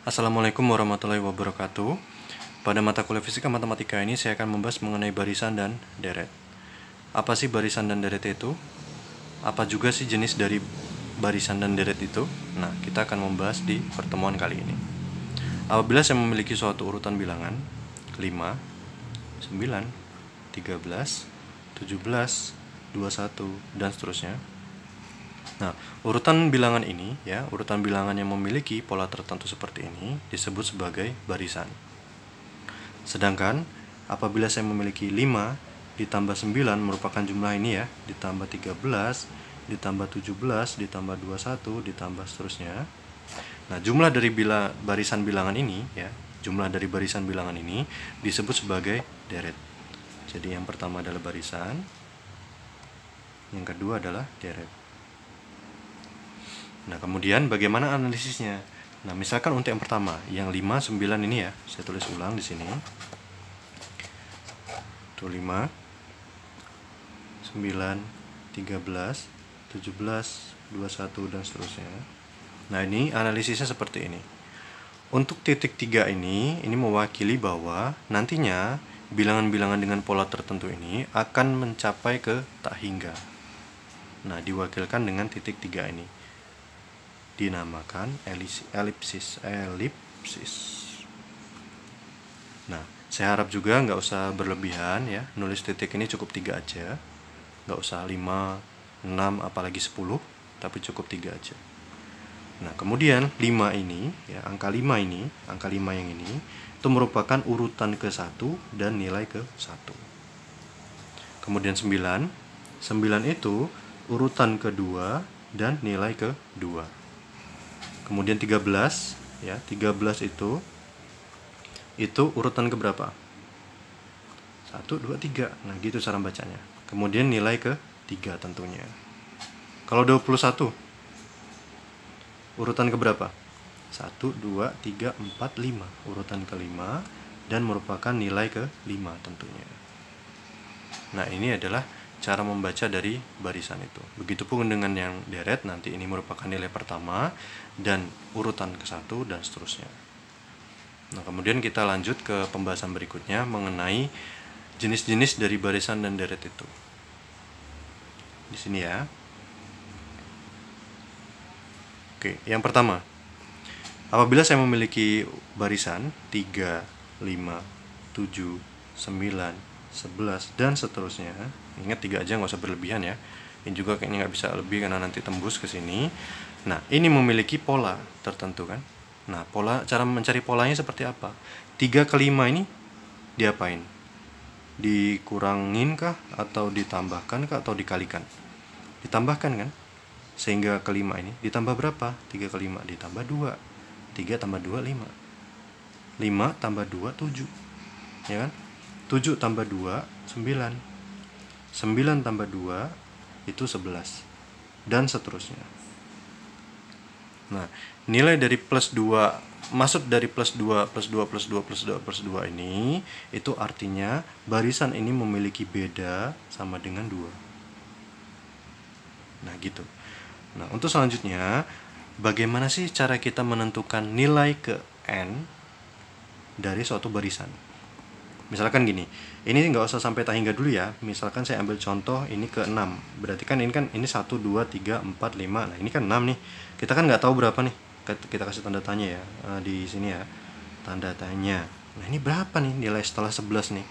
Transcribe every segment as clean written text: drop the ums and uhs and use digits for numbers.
Assalamualaikum warahmatullahi wabarakatuh. Pada mata kuliah fisika matematika ini saya akan membahas mengenai barisan dan deret. Apa sih barisan dan deret itu? Apa juga sih jenis dari barisan dan deret itu? Nah, kita akan membahas di pertemuan kali ini. Apabila saya memiliki suatu urutan bilangan 5, 9, 13, 17, 21, dan seterusnya. Nah, urutan bilangan ini urutan bilangan yang memiliki pola tertentu seperti ini disebut sebagai barisan. Sedangkan apabila saya memiliki 5 ditambah 9 merupakan jumlah ini ditambah 13, ditambah 17, ditambah 21, ditambah seterusnya. Nah, jumlah dari barisan bilangan ini jumlah dari barisan bilangan ini disebut sebagai deret. Jadi yang pertama adalah barisan, yang kedua adalah deret. Nah, kemudian bagaimana analisisnya? Nah, misalkan untuk yang pertama, yang 5, 9 ini saya tulis ulang di sini. Itu 5, 9, 13, 17, 21, dan seterusnya. Nah, ini analisisnya seperti ini. Untuk titik 3 ini mewakili bahwa nantinya bilangan-bilangan dengan pola tertentu ini akan mencapai ke tak hingga. Nah, diwakilkan dengan titik 3 ini. Dinamakan elipsis. Nah, saya harap juga nggak usah berlebihan nulis titik ini cukup 3 aja, nggak usah 5, 6, apalagi 10, tapi cukup 3 aja. Nah, kemudian 5 ini angka 5 yang ini itu merupakan urutan ke 1 dan nilai ke 1. Kemudian 9 itu urutan kedua dan nilai ke 2. Kemudian 13 itu urutan ke berapa? 1, 2, 3. Nah, gitu cara bacanya. Kemudian nilai ke 3 tentunya. Kalau 21 urutan ke berapa? 1, 2, 3, 4, 5. Urutan ke 5 dan merupakan nilai ke 5 tentunya. Nah, ini adalah cara membaca dari barisan itu. Begitupun dengan yang deret, nanti ini merupakan nilai pertama dan urutan ke 1 dan seterusnya. Nah, kemudian kita lanjut ke pembahasan berikutnya mengenai jenis-jenis dari barisan dan deret itu. Di sini ya. Oke, yang pertama. Apabila saya memiliki barisan 3, 5, 7, 9, 11, dan seterusnya. Ingat 3 aja, nggak usah berlebihan ya. Ini juga kayaknya nggak bisa lebih karena nanti tembus ke sini. Nah, ini memiliki pola tertentu kan. Nah, cara mencari polanya seperti apa? 3 ke 5 ini diapain? Dikurangin kah? Atau ditambahkan kah? Atau dikalikan? Ditambahkan kan? Sehingga ke 5 ini ditambah berapa? 3 ke 5 ditambah 2. 3 tambah 2, 5. 5 tambah 2, 7. Ya kan? 7 tambah 2, 9. 9 tambah 2 itu 11. Dan seterusnya. Nah, nilai dari plus 2, maksud dari plus 2, plus 2, plus 2, plus 2, plus 2 ini, itu artinya barisan ini memiliki beda sama dengan 2. Nah, gitu. Nah, untuk selanjutnya, bagaimana sih cara kita menentukan nilai ke n dari suatu barisan? Misalkan gini, ini nggak usah sampai tak hingga dulu ya. Misalkan saya ambil contoh ini ke 6. Berarti kan ini 1, 2, 3, 4, 5. Nah, ini kan 6 nih. Kita kan nggak tahu berapa nih. Kita kasih tanda tanya ya di sini ya. Tanda tanya. Nah, ini berapa nih nilai setelah 11 nih?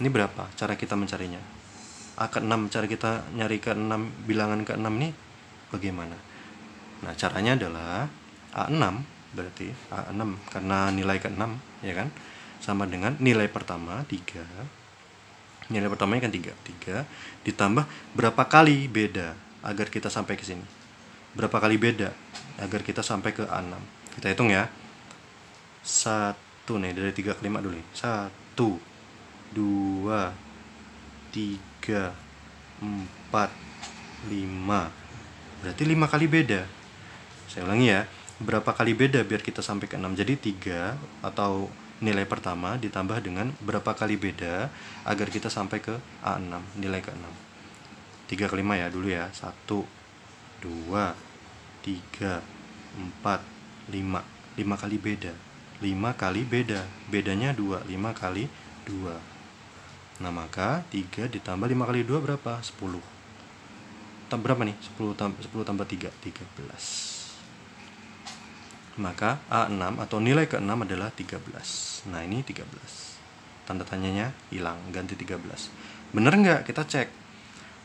Ini berapa cara kita mencarinya? A ke 6, cara kita nyari ke 6, bilangan ke 6 nih bagaimana? Nah, caranya adalah A6, berarti A6 karena nilai ke 6 ya kan? Sama dengan nilai pertama 3. Nilai pertamanya kan 3. 3 ditambah berapa kali beda agar kita sampai ke sini. Berapa kali beda agar kita sampai ke A6. Kita hitung ya. 1 nih, dari 3 ke 5 dulu nih. 1, 2, 3, 4, 5. Berarti 5 kali beda. Saya ulangi ya. Berapa kali beda biar kita sampai ke 6. Jadi 3 atau nilai pertama ditambah dengan berapa kali beda agar kita sampai ke A6, nilai ke 6. 3 ke 5 ya dulu ya. 1, 2, 3, 4, 5. 5 kali beda. 5 kali beda. Bedanya 2. 5 kali 2. Nah, maka 3 ditambah 5 kali 2 berapa? 10. Berapa nih? 10 tambah 3, 13. Maka A6 atau nilai ke-6 adalah 13. Nah, ini 13. Tanda tanyanya hilang, ganti 13. Bener nggak? Kita cek.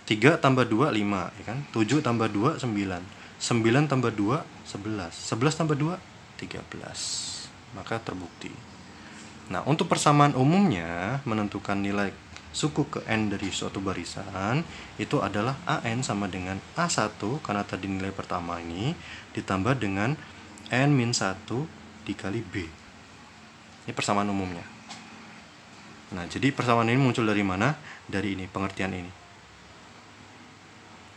3 tambah 2, 5, ya kan? 7 tambah 2, 9. 9 tambah 2, 11. 11 tambah 2, 13. Maka terbukti. Nah, untuk persamaan umumnya, menentukan nilai suku ke N dari suatu barisan, itu adalah AN sama dengan A1, karena tadi nilai pertama ini, ditambah dengan N-1 dikali B. Ini persamaan umumnya. Nah, jadi persamaan ini muncul dari mana? Dari ini, pengertian ini.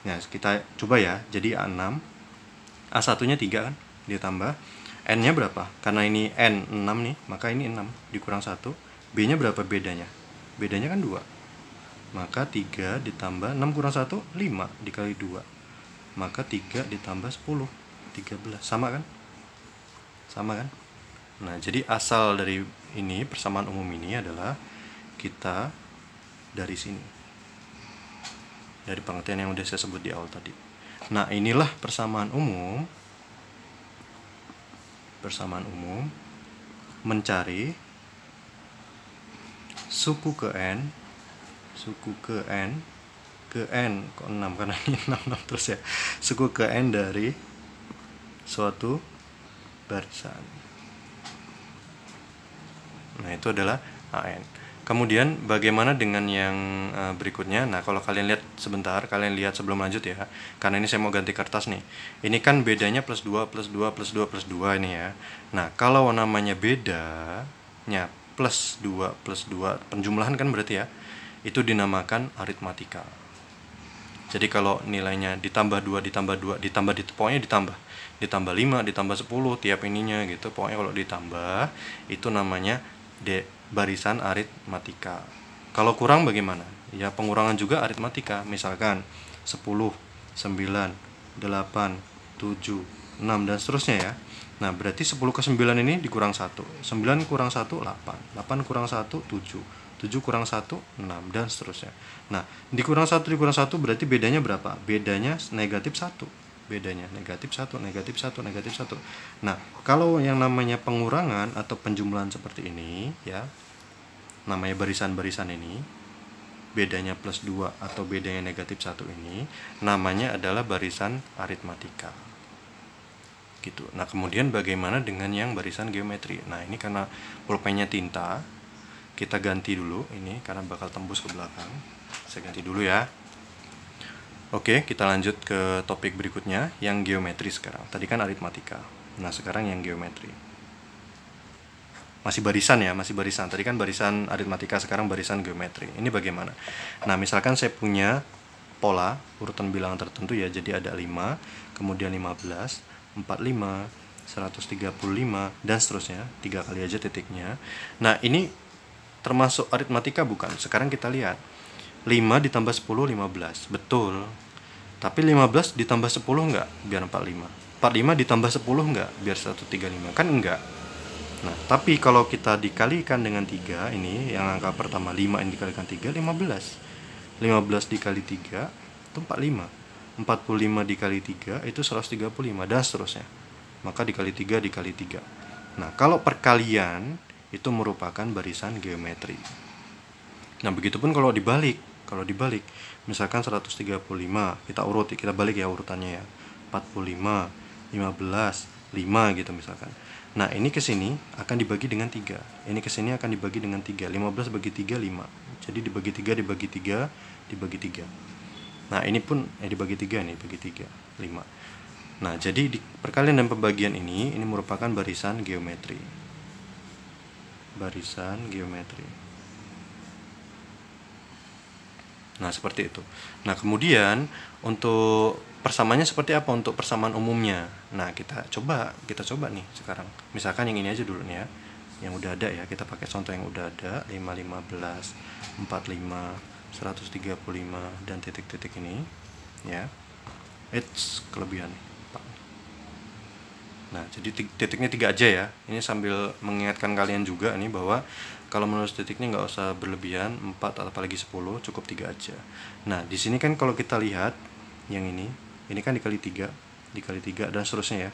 Nah, kita coba ya. Jadi A6, A1-nya 3 kan? Ditambah N-nya berapa? Karena ini N 6 nih, maka ini 6 dikurang 1. B-nya berapa bedanya? Bedanya kan 2. Maka 3 ditambah 6 kurang 1, 5 dikali 2. Maka 3 ditambah 10, 13. Sama kan? Sama kan? Nah, jadi asal dari ini, persamaan umum ini adalah kita dari sini. Dari pengertian yang udah saya sebut di awal tadi. Nah, inilah persamaan umum. Persamaan umum mencari suku ke N kok 6 karena ini 6 terus ya. Suku ke N dari suatu barisan. Nah, itu adalah AN. Kemudian bagaimana dengan yang berikutnya? Nah, kalau kalian lihat sebentar, kalian lihat sebelum lanjut ya. Karena ini saya mau ganti kertas nih. Ini kan bedanya plus 2, plus 2, plus 2, plus 2 ini ya. Nah, kalau namanya bedanya plus 2, plus 2, penjumlahan kan berarti ya. Itu dinamakan aritmatika. Jadi kalau nilainya ditambah 2, pokoknya ditambah 5, ditambah 10 tiap ininya gitu. Pokoknya kalau ditambah itu namanya barisan aritmatika. Kalau kurang bagaimana? Ya, pengurangan juga aritmatika. Misalkan 10, 9, 8, 7, 6 dan seterusnya ya. Nah, berarti 10 ke 9 ini dikurang 1. 9 kurang 1, 8. 8 kurang 1, 7. 7 kurang 1, 6 dan seterusnya. Nah, dikurang 1 berarti bedanya berapa? Bedanya negatif 1. Bedanya negatif 1, negatif 1, negatif 1. Nah, kalau yang namanya pengurangan atau penjumlahan seperti ini ya, namanya barisan-barisan ini, bedanya plus 2 atau bedanya negatif 1 ini, namanya adalah barisan aritmatika. Gitu. Nah, kemudian bagaimana dengan yang barisan geometri? Nah, ini karena pulpennya tinta, kita ganti dulu ini karena bakal tembus ke belakang. Saya ganti dulu ya. Oke, kita lanjut ke topik berikutnya, yang geometri sekarang. Tadi kan aritmatika. Nah, sekarang yang geometri. Masih barisan ya, masih barisan. Tadi kan barisan aritmatika, sekarang barisan geometri. Ini bagaimana? Nah, misalkan saya punya pola, urutan bilangan tertentu ya, jadi ada 5, kemudian 15, 45, 135, dan seterusnya. 3 kali aja titiknya. Nah, ini termasuk aritmatika bukan? Sekarang kita lihat. 5 ditambah 10, 15. Betul. Tapi 15 ditambah 10 enggak? Biar 45. 45 ditambah 10 enggak? Biar 135. Kan enggak. Nah, tapi kalau kita dikalikan dengan 3, ini yang angka pertama 5 ini dikalikan 3, 15. 15 dikali 3 itu 45. 45 dikali 3 itu 135 dan seterusnya. Maka dikali 3 dikali 3. Nah, kalau perkalian itu merupakan barisan geometri. Nah, begitupun kalau dibalik. Kalau dibalik, misalkan 135, kita balik ya urutannya ya. 45, 15, 5 gitu misalkan. Nah, ini ke sini akan dibagi dengan 3. Ini ke sini akan dibagi dengan 3. 15 bagi 3, 5. Jadi dibagi 3, dibagi 3, dibagi 3. Nah, ini pun dibagi 3 nih, bagi 3, 5. Nah, jadi di perkalian dan pembagian ini merupakan barisan geometri. Barisan geometri. Nah, seperti itu. Nah, kemudian untuk persamaannya seperti apa untuk persamaan umumnya? Nah, kita coba nih sekarang. Misalkan yang ini aja dulu nih ya. Yang udah ada ya, kita pakai contoh yang udah ada, 5, 15, 45, 135 dan titik-titik ini ya. It's kelebihan. Nah, jadi titiknya 3 aja ya. Ini sambil mengingatkan kalian juga nih bahwa kalau menulis titiknya nggak usah berlebihan, 4 atau apalagi 10, cukup 3 aja. Nah, di sini kan kalau kita lihat yang ini kan dikali 3, dan seterusnya ya.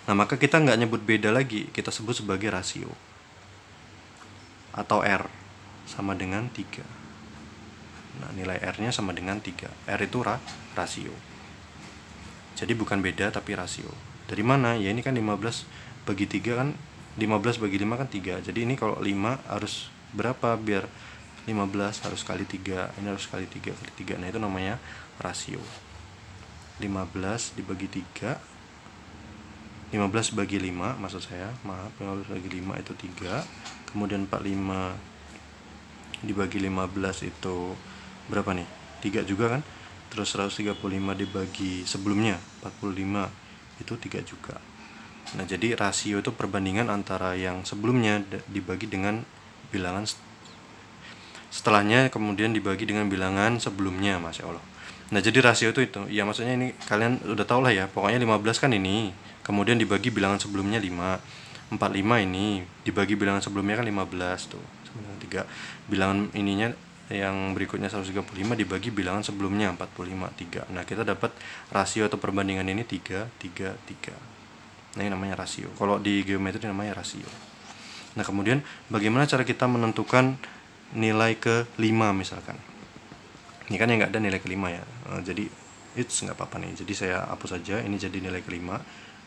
Nah, maka kita nggak nyebut beda lagi, kita sebut sebagai rasio. Atau R sama dengan 3. Nah, nilai R-nya sama dengan 3. R itu rasio. Jadi bukan beda tapi rasio. Dari mana? Ya ini kan 15 bagi 3 kan, 15 bagi 5 kan 3. Jadi ini kalau 5 harus berapa biar 15 harus kali 3. Ini harus kali 3 kali 3. Nah, itu namanya rasio. 15 dibagi 3. 15 bagi 5 maksud saya. Maaf, 15 bagi 5 itu 3. Kemudian 45 dibagi 15 itu berapa nih? 3 juga kan? Terus 135 dibagi sebelumnya 45 itu 3 juga. Nah, jadi rasio itu perbandingan antara yang sebelumnya dibagi dengan bilangan setelahnya, kemudian dibagi dengan bilangan sebelumnya, Masya Allah. Nah, jadi rasio itu ya maksudnya ini kalian udah tau lah ya, pokoknya 15 kan ini, kemudian dibagi bilangan sebelumnya 5. 45 ini dibagi bilangan sebelumnya kan 15 tuh, sama dengan 3. Bilangan ininya yang berikutnya 135 dibagi bilangan sebelumnya 45, 3. Nah, kita dapat rasio atau perbandingan ini 3, 3, 3. Nah, ini namanya rasio. Kalau di geometri namanya rasio. Nah, kemudian bagaimana cara kita menentukan nilai ke-5 misalkan. Ini kan yang nggak ada nilai ke-5 ya. Jadi nggak apa-apa nih. Jadi saya hapus saja. Ini jadi nilai ke-5,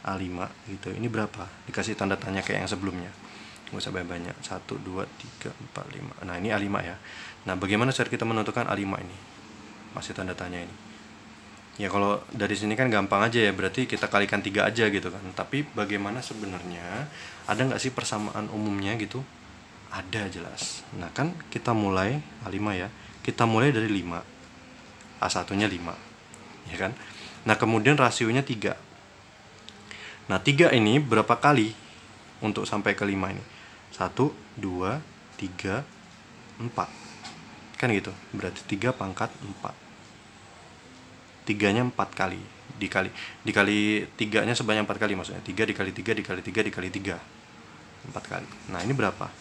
A5 gitu. Ini berapa? Dikasih tanda tanya kayak yang sebelumnya. Nggak usah banyak-banyak. 1, 2, 3, 4, 5. Nah, ini A5 ya. Nah, bagaimana cara kita menentukan A5 ini? Masih tanda tanya ini. Ya, kalau dari sini kan gampang aja ya, berarti kita kalikan 3 aja gitu kan. Tapi bagaimana sebenarnya? Ada nggak sih persamaan umumnya gitu? Ada jelas. Nah, kan kita mulai A5 ya. Kita mulai dari 5. A1-nya 5. Ya kan? Nah, kemudian rasionya 3. Nah, 3 ini berapa kali untuk sampai ke 5 ini? 1, 2, 3, 4. Kan gitu. Berarti 3 pangkat 4. 3-nya 4 kali. Dikali 3-nya sebanyak 4 kali maksudnya. 3 dikali 3 dikali 3 dikali 3. 4 kali. Nah, ini berapa?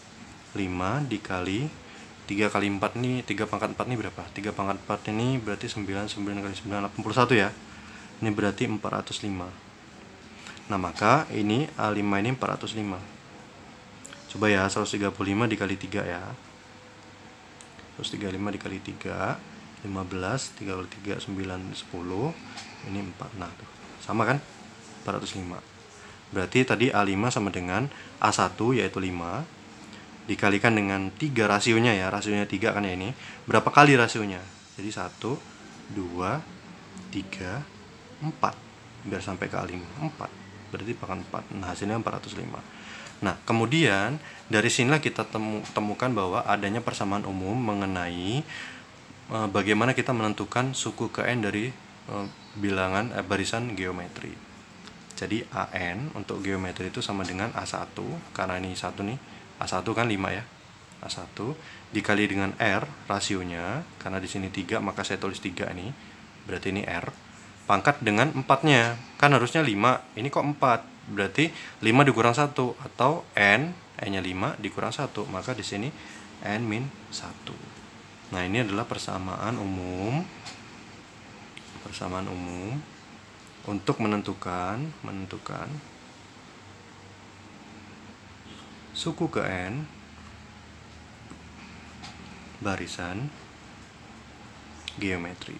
5 dikali 3 kali 4 nih, 3 pangkat 4 nih berapa? 3 pangkat 4 ini berarti 9, 9 kali 9, 81 ya. Ini berarti 405. Nah, maka ini A5 ini 405. Coba ya, 135 dikali 3 ya. 135 dikali 3, 15, 3 kali 3, 9, 10. Ini 4, nah tuh. Sama kan? 405. Berarti tadi A5 sama dengan A1 yaitu 5 dikalikan dengan 3 rasionya ya. Rasionya 3 kan ya ini. Berapa kali rasionya? Jadi 1, 2, 3, 4. Biar sampai ke A5. 4. Berarti pangkat 4. Nah, hasilnya 405. Nah, kemudian dari sinilah kita temukan bahwa adanya persamaan umum mengenai bagaimana kita menentukan suku ke n dari bilangan barisan geometri. Jadi AN untuk geometri itu sama dengan A1, karena ini 1 nih, A1 kan 5 ya. A1 dikali dengan R rasionya, karena di sini 3 maka saya tulis 3 ini. Berarti ini R pangkat dengan 4-nya. Kan harusnya 5, ini kok 4. Berarti 5 dikurang 1 atau N-nya 5 dikurang 1, maka di sini N-1. Nah, ini adalah persamaan umum untuk menentukan suku ke n barisan geometri.